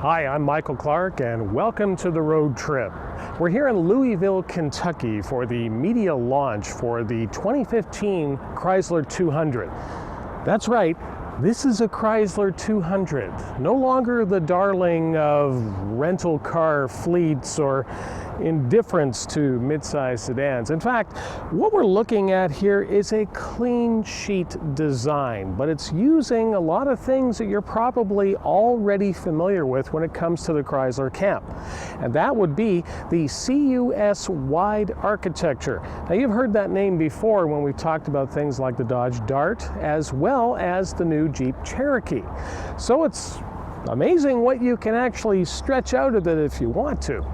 Hi, I'm Michael Clark and welcome to The Road Trip. We're here in Louisville, Kentucky for the media launch for the 2015 Chrysler 200. That's right, this is a Chrysler 200, no longer the darling of rental car fleets or indifference to mid-size sedans. In fact, what we're looking at here is a clean sheet design, but it's using a lot of things that you're probably already familiar with when it comes to the Chrysler camp. And that would be the CUS wide architecture. Now, you've heard that name before when we've talked about things like the Dodge Dart as well as the new Jeep Cherokee. So it's amazing what you can actually stretch out of it if you want to.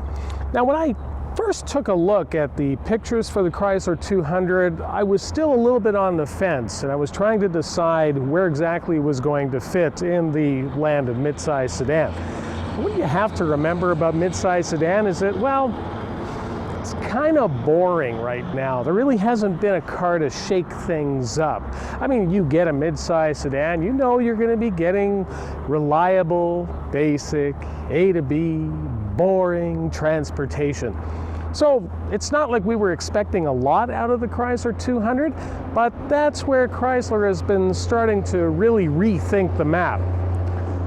Now, when I first took a look at the pictures for the Chrysler 200, I was still a little bit on the fence, and I was trying to decide where exactly it was going to fit in the land of mid-size sedan. What you have to remember about mid-size sedan is that, well, it's kind of boring right now. There really hasn't been a car to shake things up. I mean, you get a mid-size sedan, you know you're going to be getting reliable, basic, A to B, boring transportation. So it's not like we were expecting a lot out of the Chrysler 200, but that's where Chrysler has been starting to really rethink the map.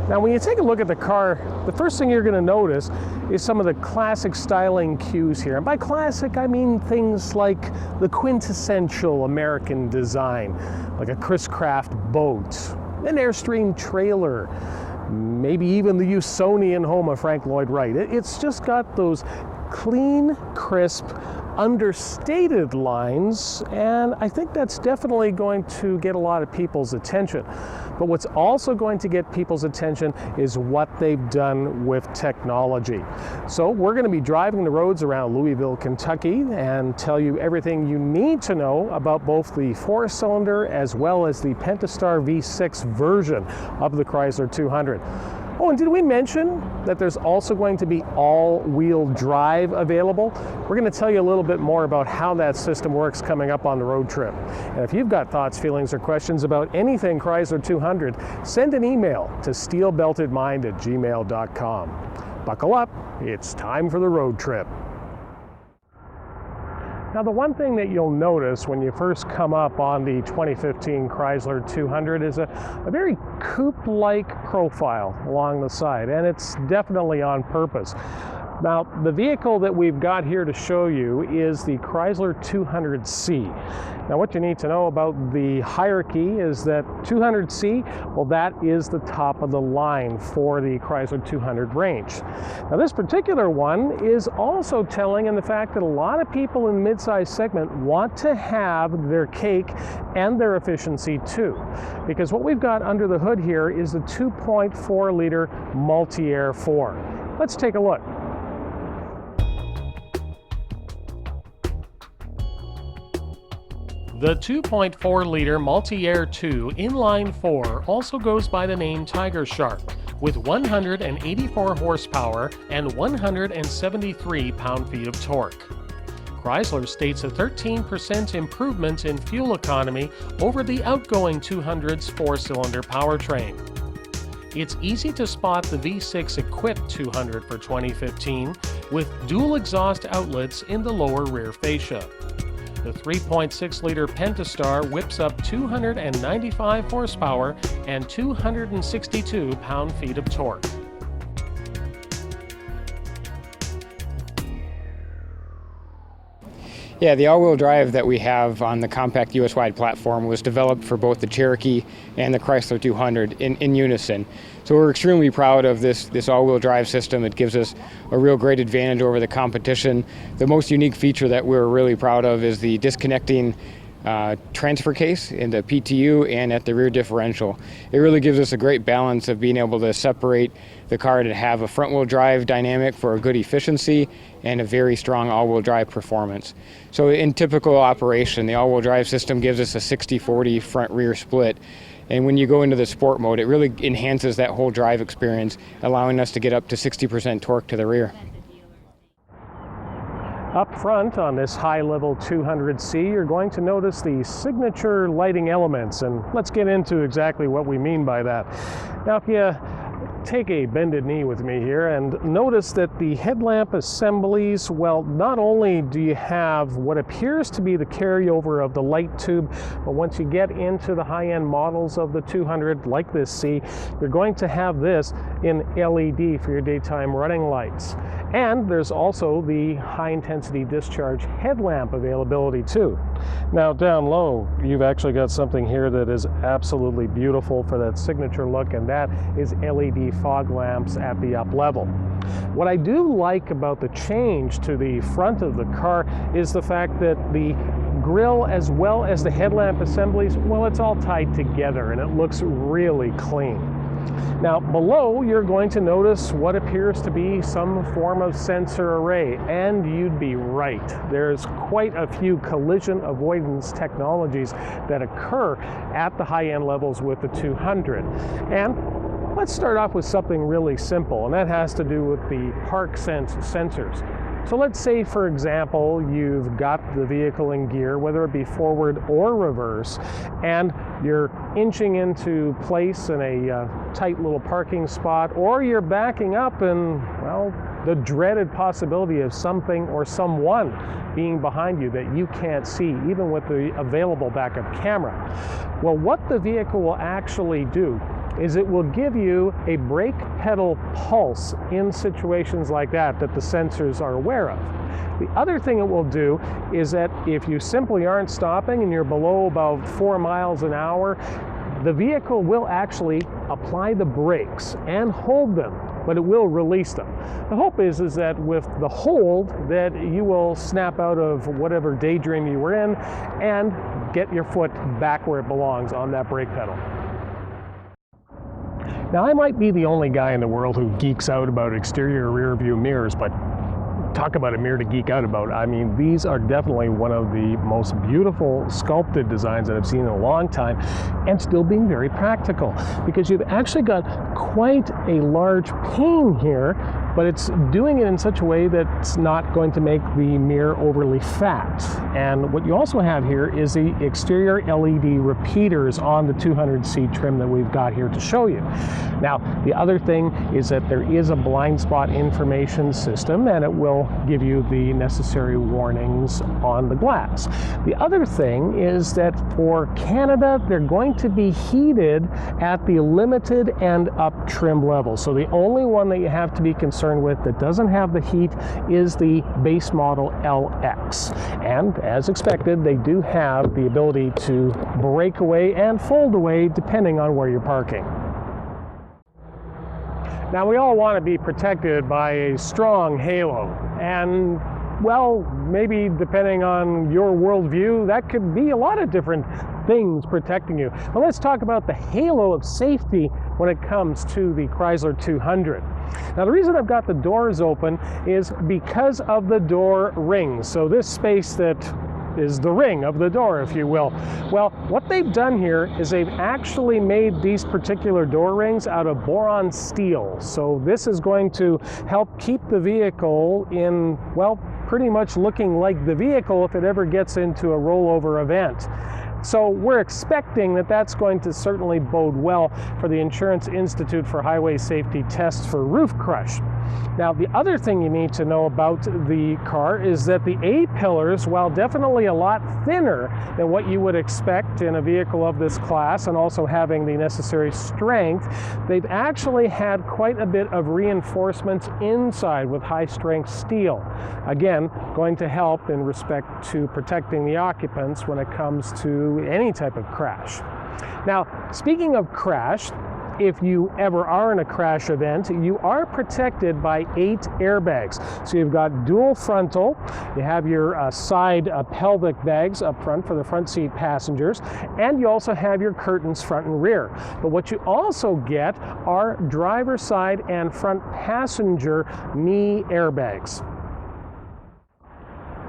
Now, when you take a look at the car, the first thing you're going to notice is some of the classic styling cues here. And by classic, I mean things like the quintessential American design, like a Chris Craft boat, an Airstream trailer, maybe even the Usonian home of Frank Lloyd Wright. It's just got those clean, crisp, understated lines, and I think that's definitely going to get a lot of people's attention. But what's also going to get people's attention is what they've done with technology. So we're going to be driving the roads around Louisville, Kentucky, and tell you everything you need to know about both the four-cylinder as well as the Pentastar V6 version of the Chrysler 200. Oh, and did we mention that there's also going to be all-wheel drive available? We're going to tell you a little bit more about how that system works coming up on the road trip. And if you've got thoughts, feelings, or questions about anything Chrysler 200, send an email to steelbeltedmind@gmail.com. Buckle up, it's time for the road trip. Now, the one thing that you'll notice when you first come up on the 2015 Chrysler 200 is a very coupe-like profile along the side, and it's definitely on purpose. Now, the vehicle that we've got here to show you is the Chrysler 200C. Now, what you need to know about the hierarchy is that 200C, well, that is the top of the line for the Chrysler 200 range. Now, this particular one is also telling in the fact that a lot of people in the mid-size segment want to have their cake and their efficiency too. Because what we've got under the hood here is the 2.4-liter multi-air 4. Let's take a look. The 2.4-liter multi-air 2 inline 4 also goes by the name Tiger Shark, with 184 horsepower and 173 pound-feet of torque. Chrysler states a 13% improvement in fuel economy over the outgoing 200's four-cylinder powertrain. It's easy to spot the V6 equipped 200 for 2015 with dual exhaust outlets in the lower rear fascia. The 3.6-liter Pentastar whips up 295 horsepower and 262 pound-feet of torque. Yeah, the all-wheel drive that we have on the compact US-wide platform was developed for both the Cherokee and the Chrysler 200 in unison. So we're extremely proud of this all-wheel drive system. It gives us a real great advantage over the competition. The most unique feature that we're really proud of is the disconnecting transfer case in the PTU and at the rear differential. It really gives us a great balance of being able to separate the car to have a front-wheel drive dynamic for a good efficiency and a very strong all-wheel drive performance. So in typical operation, the all-wheel drive system gives us a 60-40 front-rear split. And when you go into the sport mode, it really enhances that whole drive experience, allowing us to get up to 60% torque to the rear. Up front on this high-level 200C, you're going to notice the signature lighting elements, and let's get into exactly what we mean by that. Now, if you take a bended knee with me here and notice that the headlamp assemblies, well, not only do you have what appears to be the carryover of the light tube, but once you get into the high-end models of the 200 like this C, you're going to have this in LED for your daytime running lights. And there's also the high-intensity discharge headlamp availability too. Now down low, you've actually got something here that is absolutely beautiful for that signature look, and that is LED fog lamps at the up level. What I do like about the change to the front of the car is the fact that the grille as well as the headlamp assemblies, well, it's all tied together and it looks really clean. Now below, you're going to notice what appears to be some form of sensor array, and you'd be right. There's quite a few collision avoidance technologies that occur at the high-end levels with the 200. And let's start off with something really simple, and that has to do with the park sense sensors. So let's say, for example, you've got the vehicle in gear, whether it be forward or reverse, and you're inching into place in a tight little parking spot, or you're backing up and, well, the dreaded possibility of something or someone being behind you that you can't see, even with the available backup camera. Well, what the vehicle will actually do is it will give you a brake pedal pulse in situations like that the sensors are aware of. The other thing it will do is that if you simply aren't stopping and you're below about 4 miles an hour, the vehicle will actually apply the brakes and hold them, but it will release them. The hope is that with the hold that you will snap out of whatever daydream you were in and get your foot back where it belongs on that brake pedal. Now, I might be the only guy in the world who geeks out about exterior rear view mirrors, but talk about a mirror to geek out about. I mean, these are definitely one of the most beautiful sculpted designs that I've seen in a long time, and still being very practical, because you've actually got quite a large pane here, but it's doing it in such a way that it's not going to make the mirror overly fat. And what you also have here is the exterior LED repeaters on the 200C trim that we've got here to show you. Now, the other thing is that there is a blind spot information system, and it will give you the necessary warnings on the glass. The other thing is that for Canada, they're going to be heated at the limited and up trim level. So the only one that you have to be concerned with that doesn't have the heat is the base model LX. And as expected, they do have the ability to break away and fold away depending on where you're parking. Now, we all want to be protected by a strong halo, and well, maybe depending on your worldview, that could be a lot of different things protecting you. But let's talk about the halo of safety when it comes to the Chrysler 200. Now, the reason I've got the doors open is because of the door rings. So this space that is the ring of the door, if you will. Well, what they've done here is they've actually made these particular door rings out of boron steel. So this is going to help keep the vehicle in, well, pretty much looking like the vehicle if it ever gets into a rollover event. So we're expecting that that's going to certainly bode well for the Insurance Institute for Highway Safety tests for roof crush. Now, the other thing you need to know about the car is that the A-pillars, while definitely a lot thinner than what you would expect in a vehicle of this class and also having the necessary strength, they've actually had quite a bit of reinforcements inside with high-strength steel. Again, going to help in respect to protecting the occupants when it comes to any type of crash. Now, speaking of crash, if you ever are in a crash event, you are protected by 8 airbags. So you've got dual frontal, you have your side pelvic bags up front for the front seat passengers, and you also have your curtains front and rear. But what you also get are driver side and front passenger knee airbags.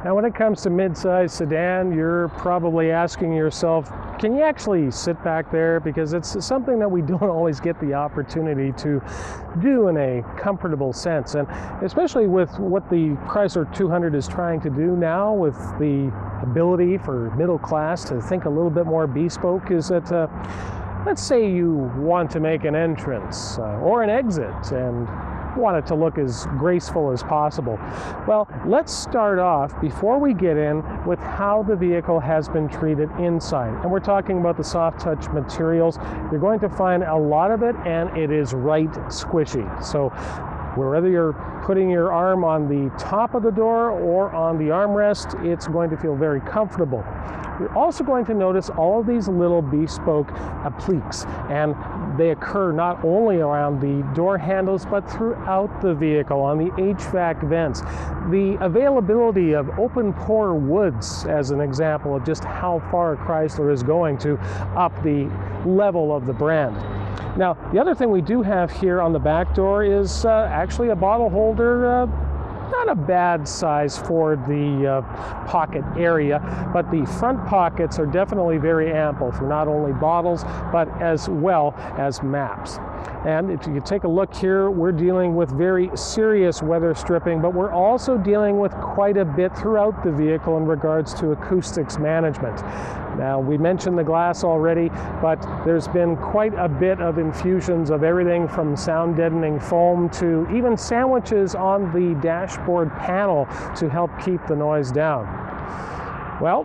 Now, when it comes to mid-size sedan, you're probably asking yourself, can you actually sit back there? Because it's something that we don't always get the opportunity to do in a comfortable sense. And especially with what the Chrysler 200 is trying to do now with the ability for middle class to think a little bit more bespoke, is that let's say you want to make an entrance or an exit and want it to look as graceful as possible. Well, let's start off, before we get in, with how the vehicle has been treated inside. And we're talking about the soft touch materials. You're going to find a lot of it, and it is right squishy. So whether you're putting your arm on the top of the door or on the armrest, it's going to feel very comfortable. You're also going to notice all of these little bespoke appliques, and they occur not only around the door handles but throughout the vehicle, on the HVAC vents. The availability of open pore woods, as an example of just how far Chrysler is going to up the level of the brand. Now, the other thing we do have here on the back door is actually a bottle holder. Not a bad size for the pocket area, but the front pockets are definitely very ample for not only bottles, but as well as maps. And if you take a look here, we're dealing with very serious weather stripping, but we're also dealing with quite a bit throughout the vehicle in regards to acoustics management. Now, we mentioned the glass already, but there's been quite a bit of infusions of everything from sound deadening foam to even sandwiches on the dashboard panel to help keep the noise down. Well,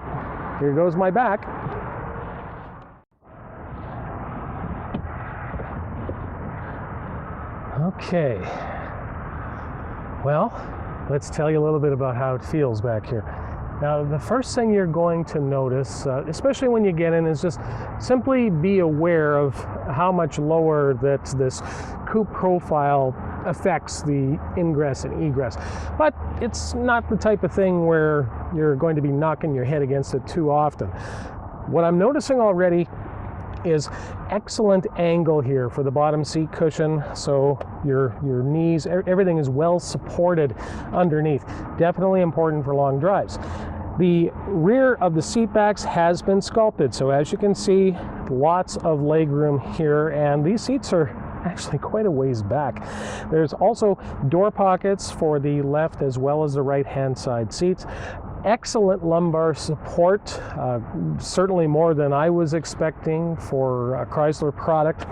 here goes my back. Okay, well, let's tell you a little bit about how it feels back here. Now, the first thing you're going to notice, especially when you get in, is just simply be aware of how much lower that this coupe profile affects the ingress and egress. But it's not the type of thing where you're going to be knocking your head against it too often. What I'm noticing already is excellent angle here for the bottom seat cushion, so your knees, everything is well supported underneath. Definitely important for long drives. The rear of the seat backs has been sculpted, so as you can see, lots of leg room here, and these seats are actually quite a ways back. There's also door pockets for the left as well as the right hand side seats. Excellent lumbar support, certainly more than I was expecting for a Chrysler product.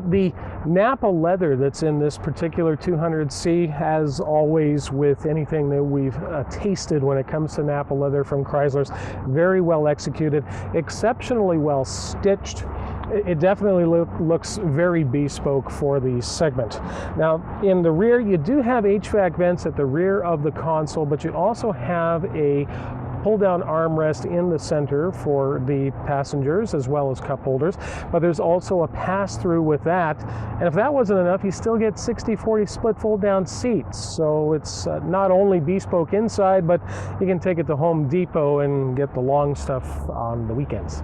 The Napa leather that's in this particular 200C, as always with anything that we've tasted when it comes to Napa leather from Chrysler's, very well executed, exceptionally well stitched. It definitely looks very bespoke for the segment. Now, in the rear, you do have HVAC vents at the rear of the console, but you also have a pull-down armrest in the center for the passengers as well as cup holders, but there's also a pass-through with that. And if that wasn't enough, you still get 60-40 split fold-down seats. So it's not only bespoke inside, but you can take it to Home Depot and get the long stuff on the weekends.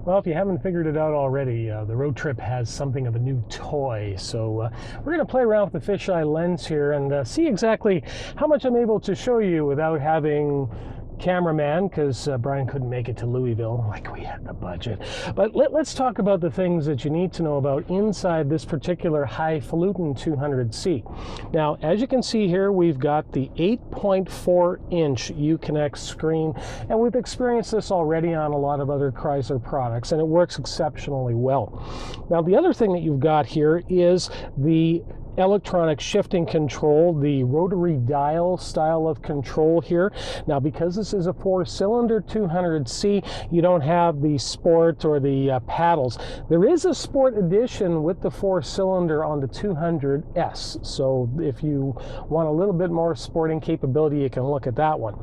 Well, if you haven't figured it out already, the road trip has something of a new toy. So we're going to play around with the fisheye lens here and see exactly how much I'm able to show you without having cameraman, because Brian couldn't make it to Louisville like we had the budget. But let's talk about the things that you need to know about inside this particular highfalutin 200C. Now, as you can see here, we've got the 8.4-inch Uconnect screen, and we've experienced this already on a lot of other Chrysler products, and it works exceptionally well. Now, the other thing that you've got here is the electronic shifting control, the rotary dial style of control here. Now, because this is a 4-cylinder 200C, you don't have the sport or the paddles. There is a sport edition with the 4-cylinder on the 200S, so if you want a little bit more sporting capability, you can look at that one.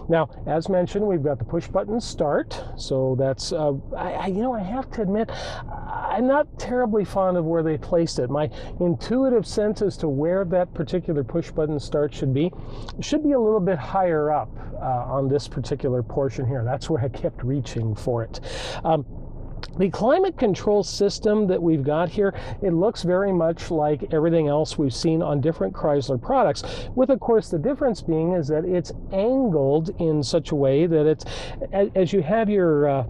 Now, as mentioned, we've got the push button start, so that's I have to admit, I'm not terribly fond of where they placed it. My intuitive sense as to where that particular push button start should be a little bit higher up on this particular portion here. That's where I kept reaching for it. The climate control system that we've got here, it looks very much like everything else we've seen on different Chrysler products, with of course the difference being is that it's angled in such a way that it's, as you have your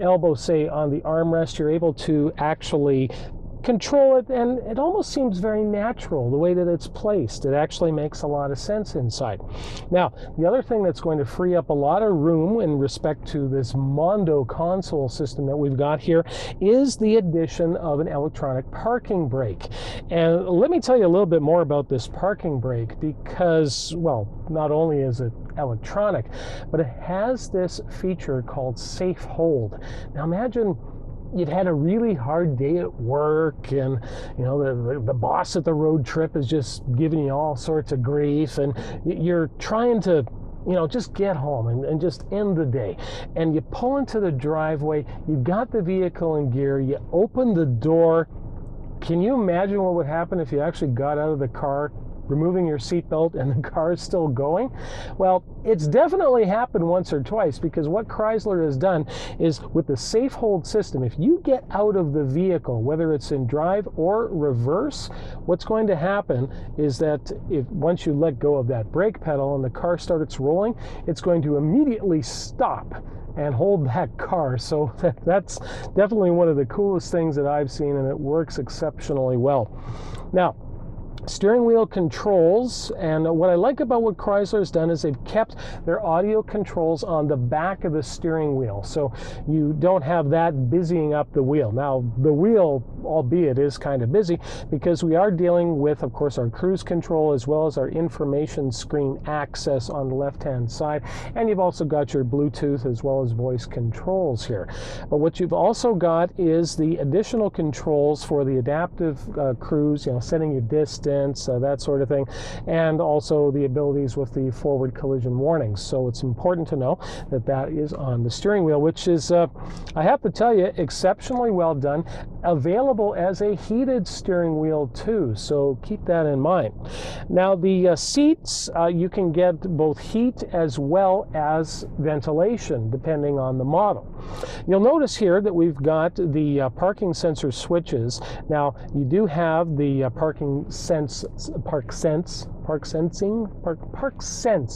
elbow say on the armrest, you're able to actually control it, and it almost seems very natural the way that it's placed. It actually makes a lot of sense inside. Now, the other thing that's going to free up a lot of room in respect to this Mondo console system that we've got here is the addition of an electronic parking brake. And let me tell you a little bit more about this parking brake because, well, not only is it electronic, but it has this feature called safe hold. Now imagine you've had a really hard day at work, and you know the boss at the road trip is just giving you all sorts of grief, and you're trying to just get home and just end the day. And you pull into the driveway, you got the vehicle in gear, you open the door. Can you imagine what would happen if you actually got out of the car, removing your seatbelt, and the car is still going? Well, it's definitely happened once or twice, because what Chrysler has done is with the safe hold system, if you get out of the vehicle, whether it's in drive or reverse, what's going to happen is that once you let go of that brake pedal and the car starts rolling, it's going to immediately stop and hold that car. So that's definitely one of the coolest things that I've seen, and it works exceptionally well. Now, steering wheel controls, and what I like about what Chrysler's done is they've kept their audio controls on the back of the steering wheel, so you don't have that busying up the wheel. Now the wheel, albeit, is kind of busy because we are dealing with, of course, our cruise control as well as our information screen access on the left hand side, and you've also got your Bluetooth as well as voice controls here. But what you've also got is the additional controls for the adaptive cruise, setting your distance, that sort of thing, and also the abilities with the forward collision warnings. So it's important to know that that is on the steering wheel, which is, I have to tell you, exceptionally well done. Available as a heated steering wheel too, so keep that in mind. Now the seats, you can get both heat as well as ventilation depending on the model. You'll notice here that we've got the parking sensor switches. Now you do have the park sense,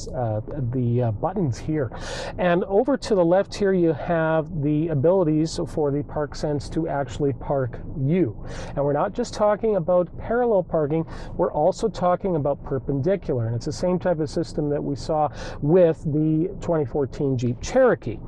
the buttons here. And over to the left here you have the abilities for the park sense to actually park you. And we're not just talking about parallel parking, we're also talking about perpendicular, and it's the same type of system that we saw with the 2014 Jeep Cherokee.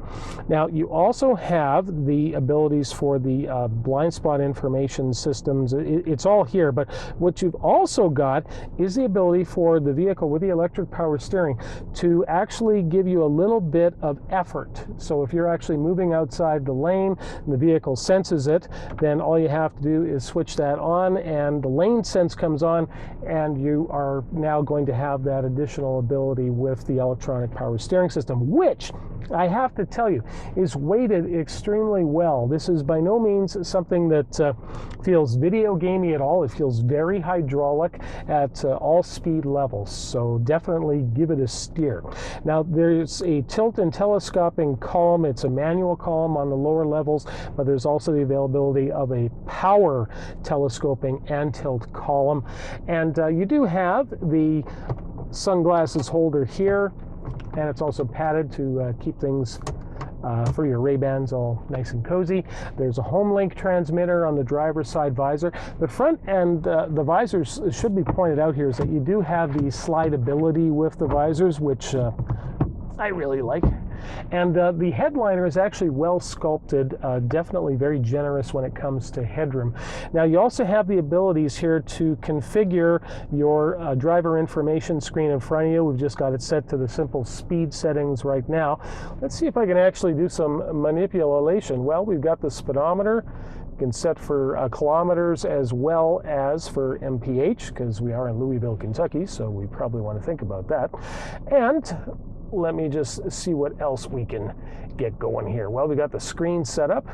Now you also have the abilities for the blind spot information systems. It's all here, but what you've also got is the ability for the vehicle with the electric power steering to actually give you a little bit of effort. So if you're actually moving outside the lane and the vehicle senses it, then all you have to do is switch that on, and the lane sense comes on, and you are now going to have that additional ability with the electronic power steering system, which I have to tell you is weighted extremely well. This is by no means something that feels video gamey at all. It feels very hydraulic at all speed levels, so definitely give it a steer. Now there's a tilt and telescoping column. It's a manual column on the lower levels, but there's also the availability of a power telescoping and tilt column. And you do have the sunglasses holder here, and it's also padded to keep things for your Ray-Bans all nice and cozy. There's a home link transmitter on the driver's side visor. The front and the visors should be pointed out here is that you do have the slidability with the visors, which I really like. And the headliner is actually well sculpted, definitely very generous when it comes to headroom. Now you also have the abilities here to configure your driver information screen in front of you. We've just got it set to the simple speed settings right now. Let's see if I can actually do some manipulation. Well, we've got the speedometer. You can set for kilometers as well as for mph, because we are in Louisville, Kentucky, so we probably want to think about that. And let me just see what else we can get going here. Well, we got the screen set up,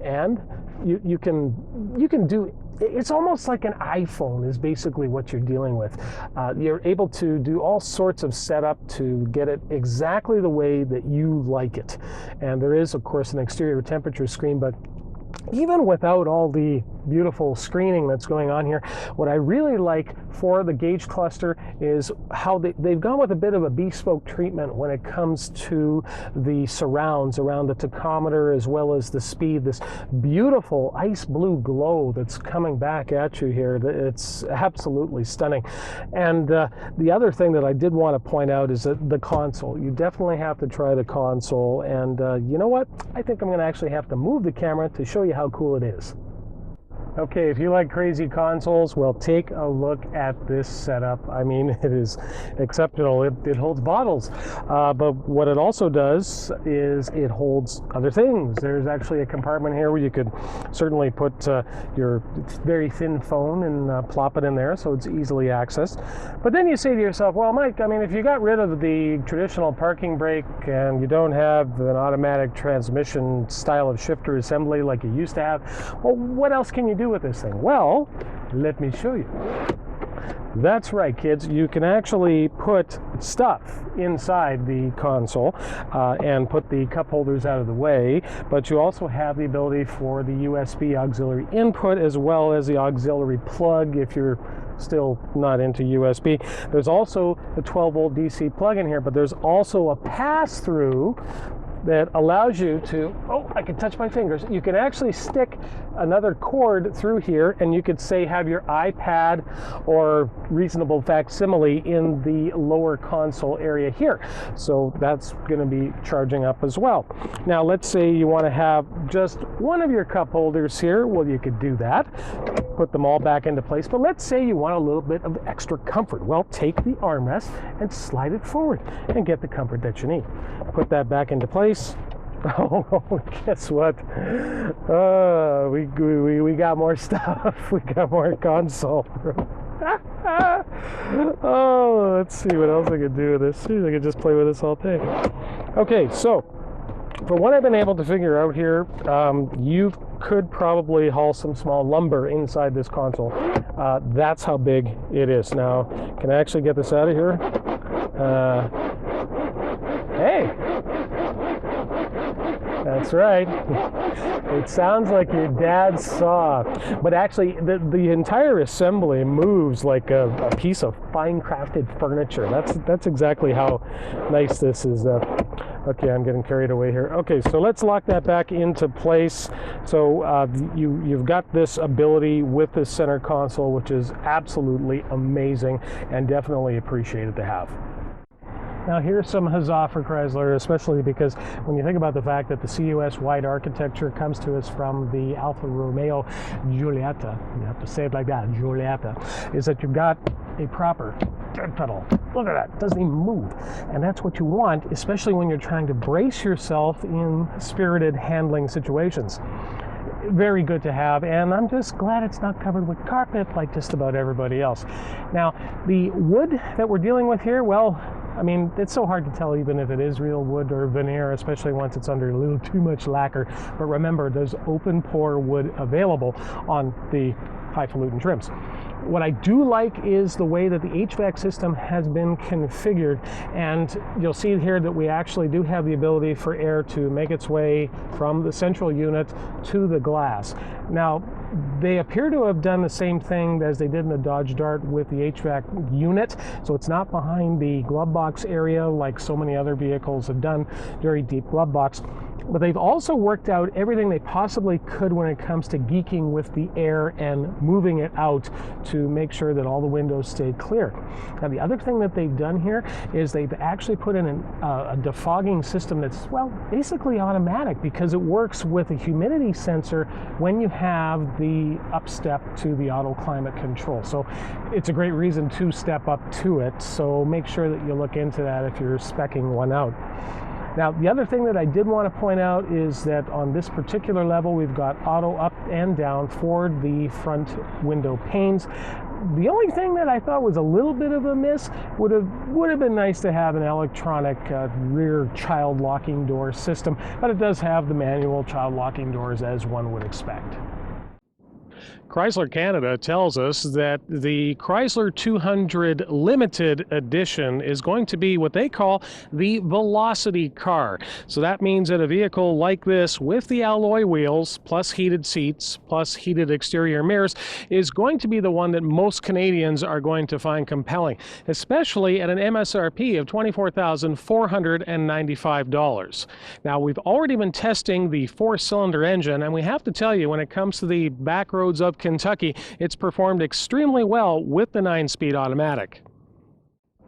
and you can do, it's almost like an iPhone is basically what you're dealing with. You're able to do all sorts of setup to get it exactly the way that you like it. And there is, of course, an exterior temperature screen, but even without all the beautiful screening that's going on here. What I really like for the gauge cluster is how they've gone with a bit of a bespoke treatment when it comes to the surrounds around the tachometer as well as the speed. This beautiful ice blue glow that's coming back at you here. It's absolutely stunning. And the other thing that I did want to point out is that the console. You definitely have to try the console, and you know what? I think I'm going to actually have to move the camera to show you how cool it is. Okay, if you like crazy consoles, well, take a look at this setup. I mean, it is exceptional. It holds bottles, but what it also does is it holds other things. There's actually a compartment here where you could certainly put your very thin phone and plop it in there so it's easily accessed. But then you say to yourself, well, Mike, I mean, if you got rid of the traditional parking brake and you don't have an automatic transmission style of shifter assembly like you used to have, well, what else can you do with this thing? Well, let me show you. That's right, kids. You can actually put stuff inside the console and put the cup holders out of the way, but you also have the ability for the USB auxiliary input as well as the auxiliary plug if you're still not into USB. There's also the 12-volt DC plug in here, but there's also a pass-through that allows you to, oh, I can touch my fingers. You can actually stick another cord through here, and you could say have your iPad or reasonable facsimile in the lower console area here. So that's going to be charging up as well. Now let's say you want to have just one of your cup holders here. Well, you could do that, put them all back into place. But let's say you want a little bit of extra comfort. Well, take the armrest and slide it forward and get the comfort that you need. Put that back into place. Oh, guess what? We got more stuff. We got more console. Oh, let's see what else I could do with this. I could just play with this all day. Okay, so from what I've been able to figure out here, you could probably haul some small lumber inside this console. That's how big it is. Now, can I actually get this out of here? Hey! That's right. It sounds like your dad's saw, but actually the entire assembly moves like a piece of fine crafted furniture. That's exactly how nice this is. Okay, I'm getting carried away here. Okay, so let's lock that back into place. So you've got this ability with this center console, which is absolutely amazing and definitely appreciated to have. Now here's some huzzah for Chrysler, especially because when you think about the fact that the CUS wide architecture comes to us from the Alfa Romeo Giulietta, you have to say it like that, Giulietta, is that you've got a proper tread pedal. Look at that, it doesn't even move. And that's what you want, especially when you're trying to brace yourself in spirited handling situations. Very good to have, and I'm just glad it's not covered with carpet like just about everybody else. Now, the wood that we're dealing with here, well, I mean, it's so hard to tell even if it is real wood or veneer, especially once it's under a little too much lacquer. But remember, there's open pore wood available on the highfalutin trims. What I do like is the way that the HVAC system has been configured, and you'll see here that we actually do have the ability for air to make its way from the central unit to the glass. Now, they appear to have done the same thing as they did in the Dodge Dart with the HVAC unit, so it's not behind the glove box area like so many other vehicles have done, very deep glove box. But they've also worked out everything they possibly could when it comes to geeking with the air and moving it out to make sure that all the windows stay clear. Now, the other thing that they've done here is they've actually put in a defogging system that's, well, basically automatic because it works with a humidity sensor when you have the up step to the auto climate control. So it's a great reason to step up to it. So make sure that you look into that if you're speccing one out. Now, the other thing that I did want to point out is that on this particular level, we've got auto up and down for the front window panes. The only thing that I thought was a little bit of a miss would have been nice to have an electronic rear child locking door system, but it does have the manual child locking doors as one would expect. Chrysler Canada tells us that the Chrysler 200 Limited Edition is going to be what they call the Velocity car. So that means that a vehicle like this with the alloy wheels, plus heated seats, plus heated exterior mirrors, is going to be the one that most Canadians are going to find compelling, especially at an MSRP of $24,495. Now, we've already been testing the 4-cylinder engine, and we have to tell you, when it comes to the back roads of Kentucky, it's performed extremely well with the 9-speed automatic.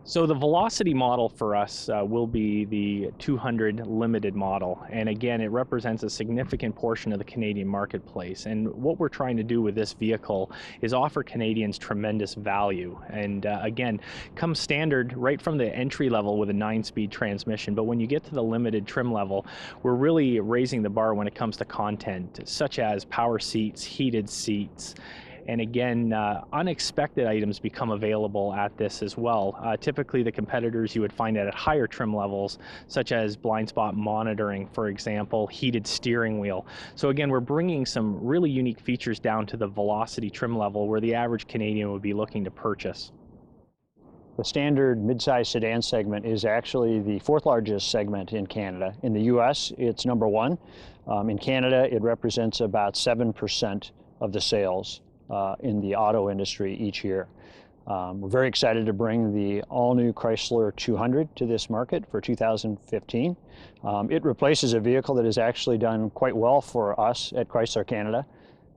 So the Velocity model for us will be the 200 Limited model, and again, it represents a significant portion of the Canadian marketplace. And what we're trying to do with this vehicle is offer Canadians tremendous value, and again, comes standard right from the entry level with a 9-speed transmission. But when you get to the limited trim level, we're really raising the bar when it comes to content, such as power seats, heated seats. And again, unexpected items become available at this as well. Typically, the competitors you would find at higher trim levels, such as blind spot monitoring, for example, heated steering wheel. So again, we're bringing some really unique features down to the Velocity trim level where the average Canadian would be looking to purchase. The standard midsize sedan segment is actually the 4th largest segment in Canada. In the US, it's number 1. In Canada, it represents about 7% of the sales in the auto industry each year. We're very excited to bring the all-new Chrysler 200 to this market for 2015. It replaces a vehicle that has actually done quite well for us at Chrysler Canada.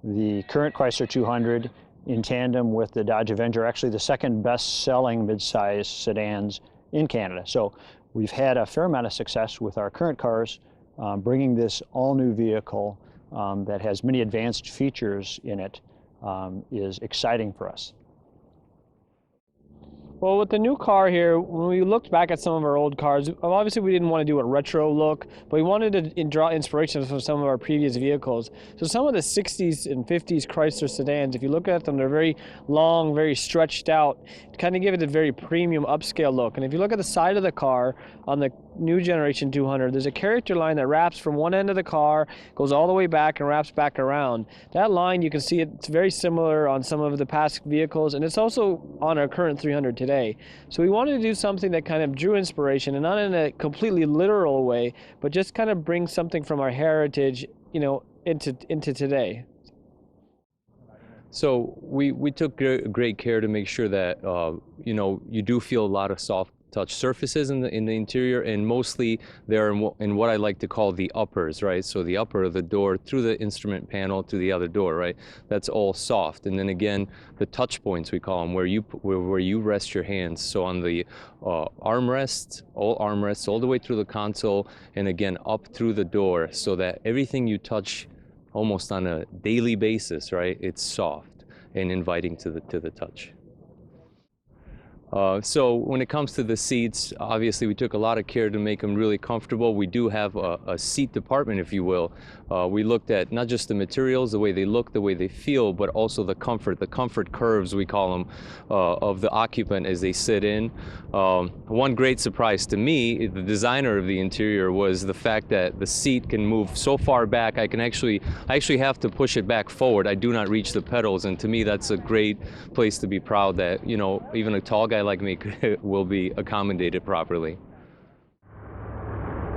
The current Chrysler 200, in tandem with the Dodge Avenger, are actually the second best-selling midsize sedans in Canada. So we've had a fair amount of success with our current cars, bringing this all-new vehicle that has many advanced features in it is exciting for us. Well, with the new car here, when we looked back at some of our old cars, obviously we didn't want to do a retro look, but we wanted to draw inspiration from some of our previous vehicles. So some of the 60s and 50s Chrysler sedans, if you look at them, they're very long, very stretched out, kind of give it a very premium upscale look. And if you look at the side of the car on the new generation 200, there's a character line that wraps from one end of the car, goes all the way back and wraps back around. That line, you can see it's very similar on some of the past vehicles, and it's also on our current 300 today. So we wanted to do something that kind of drew inspiration, and not in a completely literal way, but just kind of bring something from our heritage, you know, into today. So we took great care to make sure that you know, you do feel a lot of soft touch surfaces in the interior, and mostly they're in what I like to call the uppers, right? So the upper of the door through the instrument panel to the other door, right? That's all soft. And then again, the touch points, we call them, where you rest your hands. So on the armrests, all the way through the console, and again up through the door, so that everything you touch almost on a daily basis, right? It's soft and inviting to the touch. So when it comes to the seats, obviously we took a lot of care to make them really comfortable. We do have a seat department, if you will. We looked at not just the materials, the way they look, the way they feel, but also the comfort curves, we call them, of the occupant as they sit in. One great surprise to me, the designer of the interior, was the fact that the seat can move so far back. I actually have to push it back forward. I do not reach the pedals, and to me that's a great place to be proud that, you know, even a tall guy like me will be accommodated properly.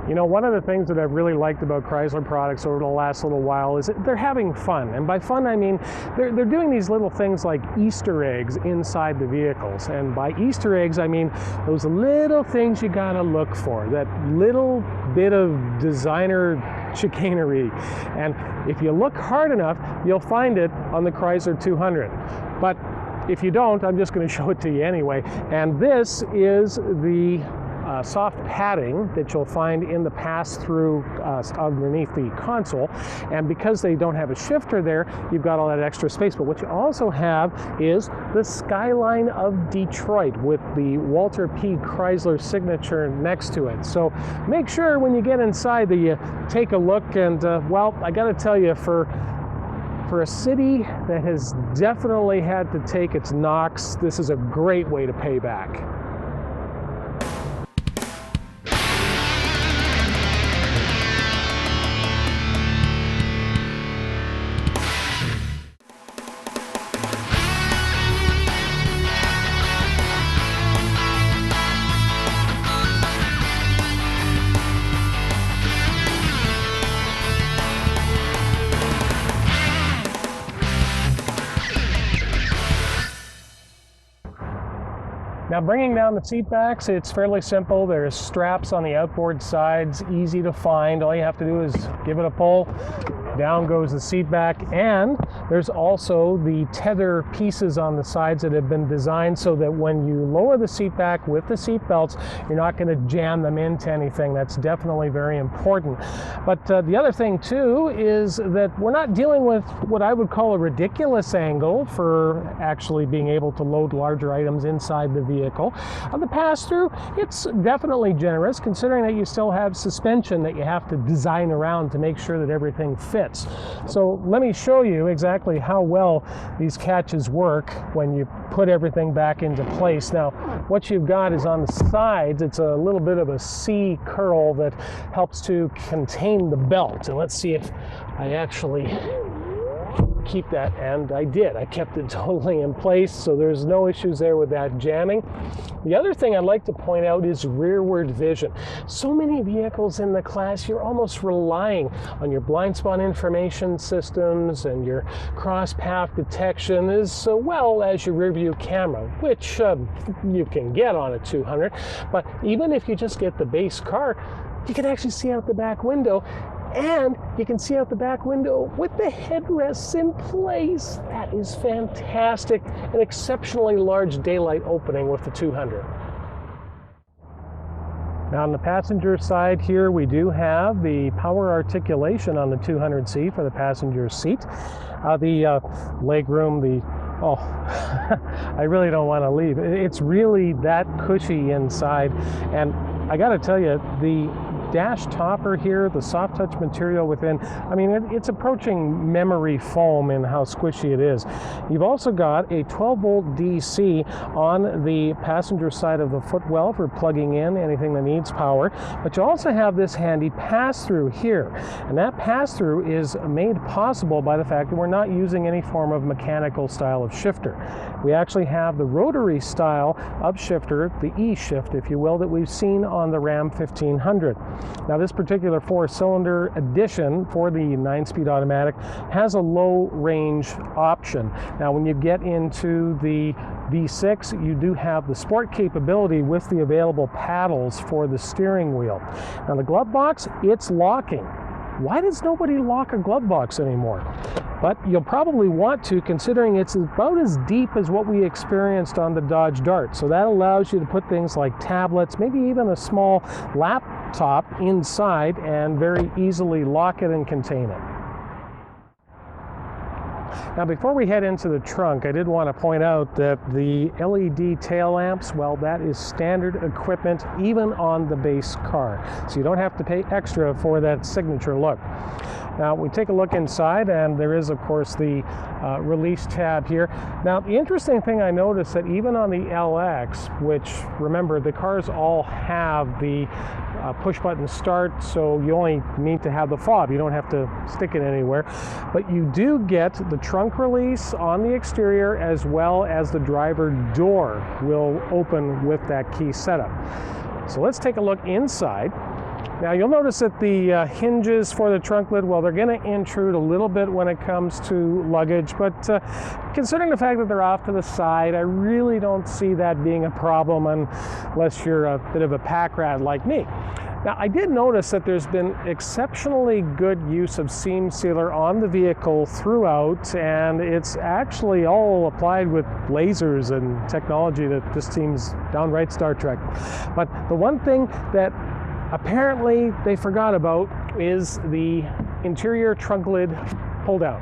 You know, one of the things that I've really liked about Chrysler products over the last little while is that they're having fun. And by fun, I mean they're doing these little things like Easter eggs inside the vehicles. And by Easter eggs, I mean those little things you gotta look for, that little bit of designer chicanery. And if you look hard enough, you'll find it on the Chrysler 200. But if you don't, I'm just going to show it to you anyway. And this is the soft padding that you'll find in the pass-through underneath the console. And because they don't have a shifter there, you've got all that extra space. But what you also have is the skyline of Detroit with the Walter P. Chrysler signature next to it. So make sure when you get inside that you take a look. And well, I got to tell you, for a city that has definitely had to take its knocks, this is a great way to pay back. Now, bringing down the seat backs, it's fairly simple. There's straps on the outboard sides, easy to find. All you have to do is give it a pull. Down goes the seat back, and there's also the tether pieces on the sides that have been designed so that when you lower the seat back with the seat belts, you're not going to jam them into anything. That's definitely very important. But the other thing too is that we're not dealing with what I would call a ridiculous angle for actually being able to load larger items inside the vehicle. On the pass-through, it's definitely generous considering that you still have suspension that you have to design around to make sure that everything fits. So let me show you exactly how well these catches work when you put everything back into place. Now, what you've got is on the sides, it's a little bit of a C curl that helps to contain the belt. And let's see if I actually keep that, and I did. I kept it totally in place, so there's no issues there with that jamming. The other thing I'd like to point out is rearward vision. So many vehicles in the class, you're almost relying on your blind spot information systems and your cross path detection as well as your rear view camera, which you can get on a 200, but even if you just get the base car, you can actually see out the back window. And you can see out the back window with the headrests in place. That is fantastic. An exceptionally large daylight opening with the 200. Now on the passenger side here, we do have the power articulation on the 200C for the passenger seat. The legroom, oh, I really don't want to leave. It's really that cushy inside. And I got to tell you, the dash topper here, the soft touch material within, I mean, it's approaching memory foam in how squishy it is. You've also got a 12 volt DC on the passenger side of the footwell for plugging in anything that needs power, but you also have this handy pass-through here, and that pass-through is made possible by the fact that we're not using any form of mechanical style of shifter. We actually have the rotary style of shifter, the E-shift, if you will, that we've seen on the Ram 1500. Now this particular 4-cylinder edition for the 9-speed automatic has a low range option. Now when you get into the V6, you do have the sport capability with the available paddles for the steering wheel. Now the glove box, it's locking. Why does nobody lock a glove box anymore? But you'll probably want to, considering it's about as deep as what we experienced on the Dodge Dart. So that allows you to put things like tablets, maybe even a small laptop inside and very easily lock it and contain it. Now before we head into the trunk, I did want to point out that the LED tail lamps, well, that is standard equipment even on the base car. So you don't have to pay extra for that signature look. Now we take a look inside, and there is of course the release tab here. Now the interesting thing I noticed that even on the LX, which remember the cars all have the push button start, so you only need to have the fob, you don't have to stick it anywhere, but you do get the trunk release on the exterior as well as the driver door will open with that key setup. So let's take a look inside. Now you'll notice that the hinges for the trunk lid, well, they're going to intrude a little bit when it comes to luggage, but considering the fact that they're off to the side, I really don't see that being a problem unless you're a bit of a pack rat like me. Now I did notice that there's been exceptionally good use of seam sealer on the vehicle throughout, and it's actually all applied with lasers and technology that just seems downright Star Trek. But the one thing that apparently they forgot about is the interior trunk lid pull down.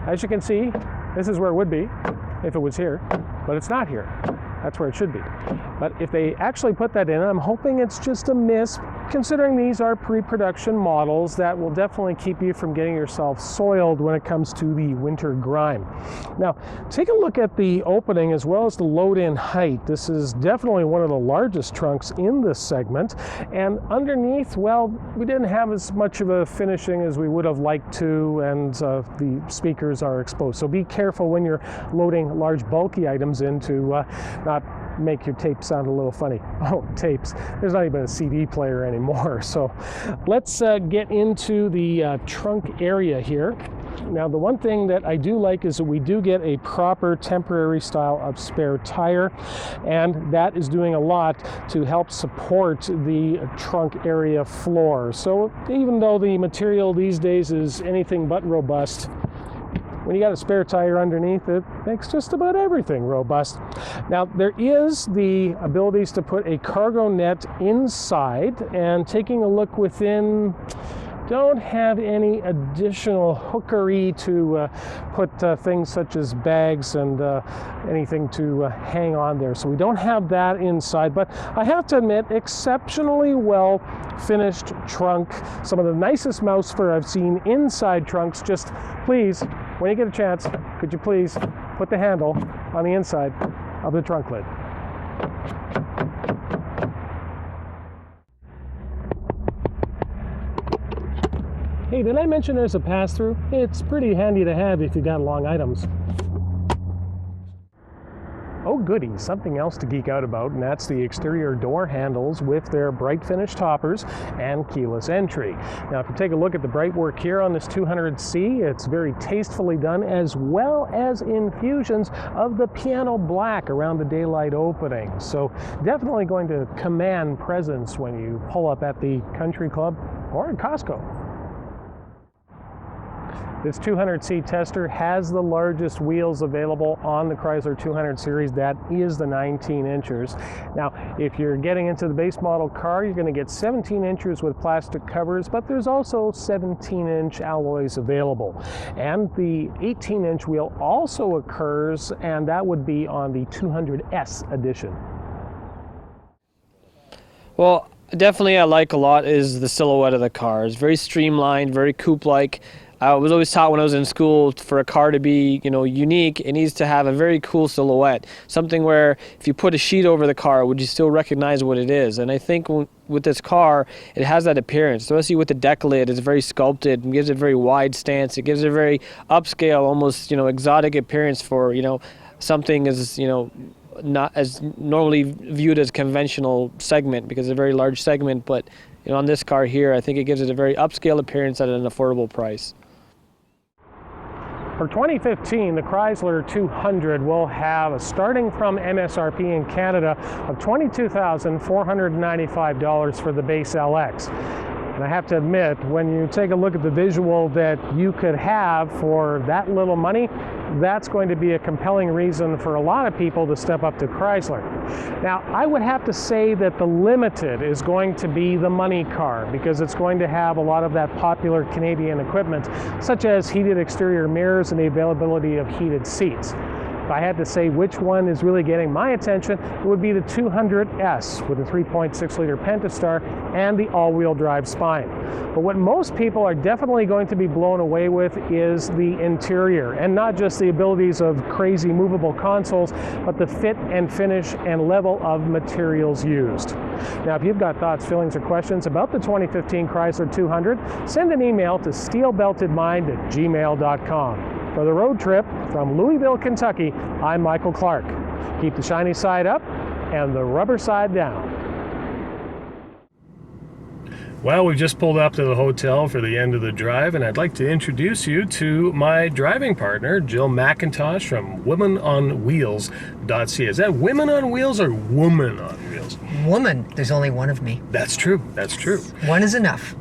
As you can see, this is where it would be if it was here, but it's not here. That's where it should be. But if they actually put that in, I'm hoping it's just a miss, considering these are pre-production models that will definitely keep you from getting yourself soiled when it comes to the winter grime. Now, take a look at the opening as well as the load-in height. This is definitely one of the largest trunks in this segment. And underneath, well, we didn't have as much of a finishing as we would have liked to, and the speakers are exposed. So be careful when you're loading large, bulky items in to not make your tape sound a little funny. Oh, tapes. There's not even a CD player anymore. So let's get into the trunk area here. Now, the one thing that I do like is that we do get a proper temporary style of spare tire, and that is doing a lot to help support the trunk area floor. So even though the material these days is anything but robust, when you got a spare tire underneath, it makes just about everything robust. Now, there is the abilities to put a cargo net inside, and taking a look within, don't have any additional hookery to put things such as bags and anything to hang on there. So we don't have that inside, but I have to admit, exceptionally well finished trunk. Some of the nicest mouse fur I've seen inside trunks. Just please, when you get a chance, could you please put the handle on the inside of the trunk lid. Hey, did I mention there's a pass-through? It's pretty handy to have if you got long items. Oh goody, something else to geek out about, and that's the exterior door handles with their bright finish toppers and keyless entry. Now, if you take a look at the bright work here on this 200C, it's very tastefully done, as well as infusions of the piano black around the daylight opening. So definitely going to command presence when you pull up at the country club or at Costco. This 200C tester has the largest wheels available on the Chrysler 200 series. That is the 19 inches. Now, if you're getting into the base model car, you're going to get 17 inches with plastic covers, but there's also 17-inch alloys available. And the 18-inch wheel also occurs, and that would be on the 200S edition. Well, definitely I like a lot is the silhouette of the car. It's very streamlined, very coupe-like. I was always taught when I was in school, for a car to be, unique, it needs to have a very cool silhouette. Something where if you put a sheet over the car, would you still recognize what it is? And I think with this car, it has that appearance, especially with the deck lid. It's very sculpted and gives it a very wide stance. It gives it a very upscale, almost, exotic appearance for, something as, not as normally viewed as conventional segment, because it's a very large segment. But, on this car here, I think it gives it a very upscale appearance at an affordable price. For 2015, the Chrysler 200 will have, starting from MSRP in Canada, of $22,495 for the base LX. And I have to admit, when you take a look at the visual that you could have for that little money, that's going to be a compelling reason for a lot of people to step up to Chrysler. Now, I would have to say that the Limited is going to be the money car, because it's going to have a lot of that popular Canadian equipment, such as heated exterior mirrors and the availability of heated seats. If I had to say which one is really getting my attention, it would be the 200S with a 3.6-liter Pentastar and the all-wheel drive spine. But what most people are definitely going to be blown away with is the interior, and not just the abilities of crazy movable consoles, but the fit and finish and level of materials used. Now, if you've got thoughts, feelings, or questions about the 2015 Chrysler 200, send an email to steelbeltedmind@gmail.com. For the road trip from Louisville, Kentucky, I'm Michael Clark. Keep the shiny side up and the rubber side down. Well, we've just pulled up to the hotel for the end of the drive, and I'd like to introduce you to my driving partner, Jill McIntosh from womenonwheels.ca. Is that Women on Wheels or Woman on Wheels? Woman. There's only one of me. That's true. That's true. One is enough.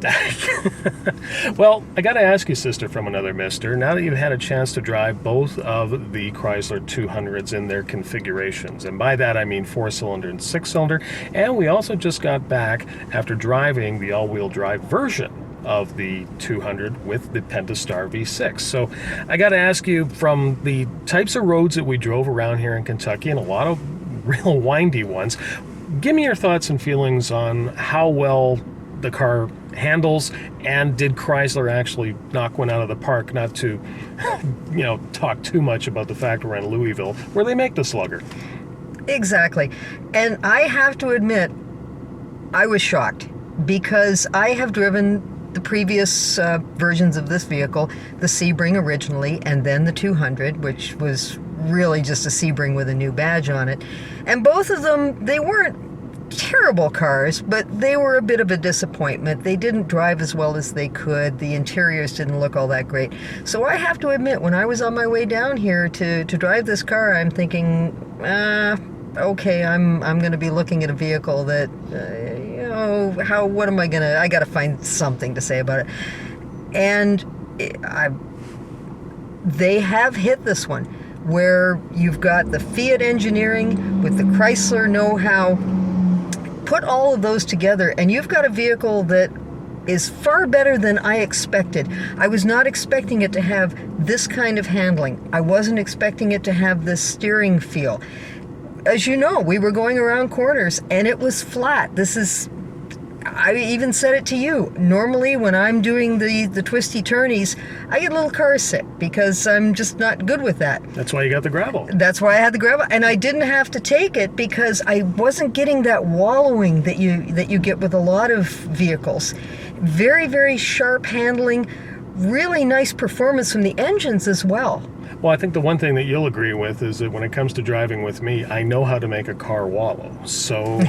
Well, I got to ask you, sister from another mister, now that you've had a chance to drive both of the Chrysler 200s in their configurations, and by that I mean 4-cylinder and 6-cylinder, and we also just got back after driving the all-wheel drive version of the 200 with the Pentastar V6. So I got to ask you, from the types of roads that we drove around here in Kentucky, and a lot of real windy ones, give me your thoughts and feelings on how well the car handles, and did Chrysler actually knock one out of the park? Not to, talk too much about the fact we're in Louisville, where they make the Slugger. Exactly. And I have to admit, I was shocked, because I have driven the previous versions of this vehicle, the Sebring originally, and then the 200, which was really just a Sebring with a new badge on it. And both of them, they weren't terrible cars, but they were a bit of a disappointment. They didn't drive as well as they could. The interiors didn't look all that great. So I have to admit, when I was on my way down here to drive this car, I'm thinking, okay, I'm going to be looking at a vehicle that, what am I going to, I got to find something to say about it. And they have hit this one, where you've got the Fiat engineering with the Chrysler know-how. Put all of those together, and you've got a vehicle that is far better than I expected. I was not expecting it to have this kind of handling. I wasn't expecting it to have this steering feel. As you know, we were going around corners, and it was flat. I even said it to you. Normally, when I'm doing the twisty turnies, I get a little car sick because I'm just not good with that. That's why you got the gravel. That's why I had the gravel, and I didn't have to take it because I wasn't getting that wallowing that you get with a lot of vehicles. Very, very sharp handling, really nice performance from the engines as well. Well, I think the one thing that you'll agree with is that when it comes to driving with me, I know how to make a car wallow. So,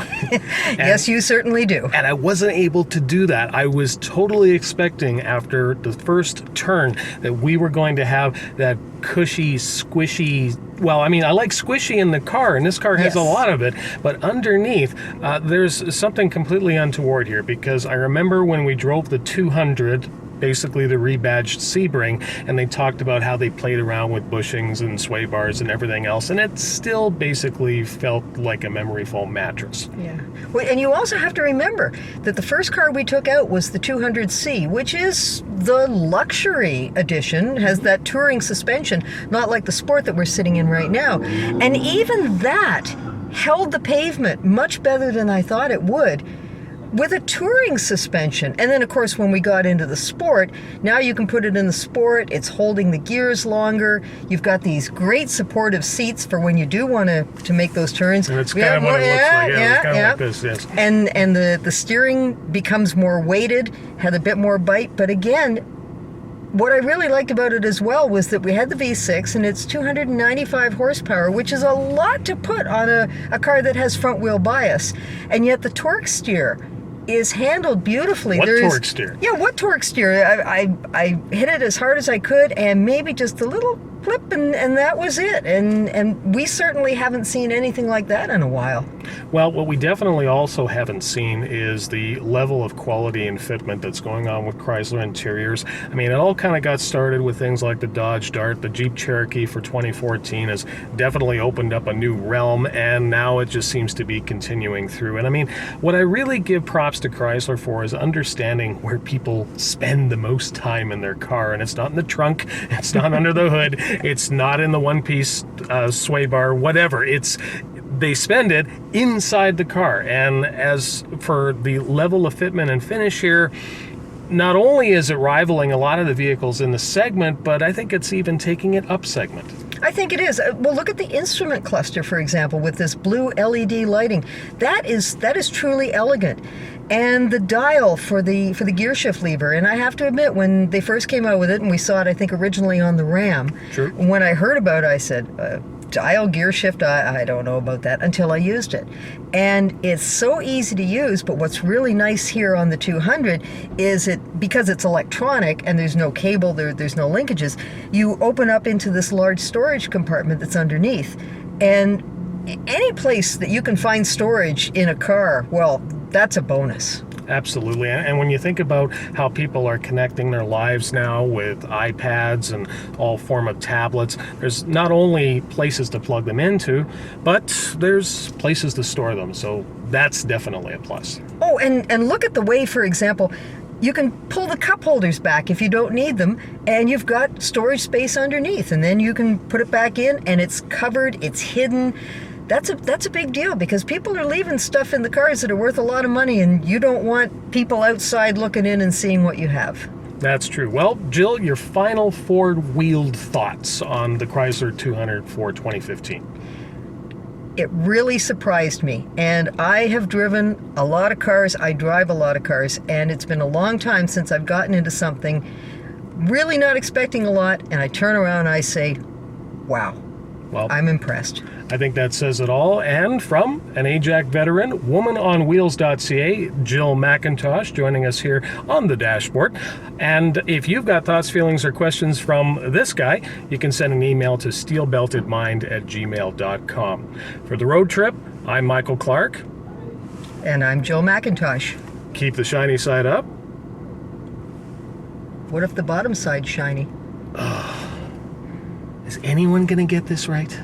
yes, you certainly do. And I wasn't able to do that. I was totally expecting after the first turn that we were going to have that cushy, squishy. Well, I mean, I like squishy in the car, and this car has a lot of it. But underneath, there's something completely untoward here, because I remember when we drove the 200. Basically the rebadged Sebring, and they talked about how they played around with bushings and sway bars and everything else, and it still basically felt like a memory foam mattress. Yeah. Well, and you also have to remember that the first car we took out was the 200C, which is the luxury edition, has that touring suspension, not like the Sport that we're sitting in right now. And even that held the pavement much better than I thought it would, with a touring suspension. And then, of course, when we got into the Sport, now you can put it in the Sport. It's holding the gears longer. You've got these great supportive seats for when you do want to make those turns. And it's kind of what it looks like. Yeah, it's kind of like this, yes. And the steering becomes more weighted, had a bit more bite. But again, what I really liked about it as well was that we had the V6, and it's 295 horsepower, which is a lot to put on a car that has front-wheel bias. And yet the torque steer is handled beautifully. What torque steer? Yeah, what torque steer? I hit it as hard as I could, and maybe just a little flip, and that was it. And we certainly haven't seen anything like that in a while. Well, what we definitely also haven't seen is the level of quality and fitment that's going on with Chrysler interiors. I mean, it all kind of got started with things like the Dodge Dart. The Jeep Cherokee for 2014 has definitely opened up a new realm, and now it just seems to be continuing through. And I mean, what I really give props to Chrysler for is understanding where people spend the most time in their car, and it's not in the trunk, it's not under the hood, it's not in the one-piece sway bar, whatever. They spend it inside the car. And as for the level of fitment and finish here, not only is it rivaling a lot of the vehicles in the segment, but I think it's even taking it up segment. I think it is. Well, look at the instrument cluster, for example, with this blue LED lighting. That is truly elegant. And the dial for the gear shift lever. And I have to admit, when they first came out with it, and we saw it, I think, originally on the Ram, sure. When I heard about it, I said, dial gear shift, I don't know about that until I used it. And it's so easy to use, but what's really nice here on the 200 is because it's electronic and there's no cable, there's no linkages, you open up into this large storage compartment that's underneath. And any place that you can find storage in a car, well, that's a bonus. Absolutely. And when you think about how people are connecting their lives now with iPads and all form of tablets, there's not only places to plug them into, but there's places to store them. So that's definitely a plus. Oh, and look at the way, for example, you can pull the cup holders back if you don't need them, and you've got storage space underneath, and then you can put it back in, and it's covered, it's hidden. That's a big deal, because people are leaving stuff in the cars that are worth a lot of money, and you don't want people outside looking in and seeing what you have. That's true. Well, Jill, your final Ford-wheeled thoughts on the Chrysler 200 for 2015. It really surprised me, and I have driven a lot of cars. I drive a lot of cars, and it's been a long time since I've gotten into something really not expecting a lot, and I turn around and I say, wow. Well, I'm impressed. I think that says it all. And from an AJAC veteran, womanonwheels.ca, Jill McIntosh, joining us here on the dashboard. And if you've got thoughts, feelings, or questions from this guy, you can send an email to steelbeltedmind@gmail.com. For the road trip, I'm Michael Clark. And I'm Jill McIntosh. Keep the shiny side up. What if the bottom side's shiny? Is anyone going to get this right?